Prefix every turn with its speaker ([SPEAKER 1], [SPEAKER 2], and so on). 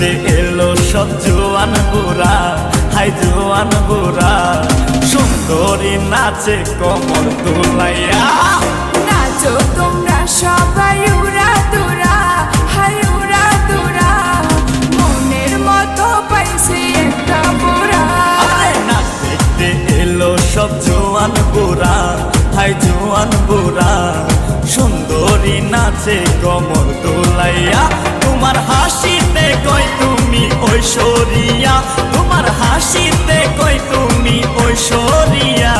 [SPEAKER 1] নাচতে এলো সব জোয়ান বুড়া, হাই জোয়ান বুড়া, সুন্দরী নাচে কমর দুলাইয়া।
[SPEAKER 2] নাচো তোমরা সবাই উড়া দুরা, হাই উড়া দুরা, মনের মতো পাইছে একটা বুড়া।
[SPEAKER 1] নাচ দেখতে এলো সব জোয়ান বুড়া, হাই জোয়ান বুড়া, সুন্দরী নাচে কমর দোলাইয়া। তোমার হাসিতে কই তুমি ঐশ্বরিয়া, তোমার হাসিতে কই তুমি ঐশ্বরিয়া।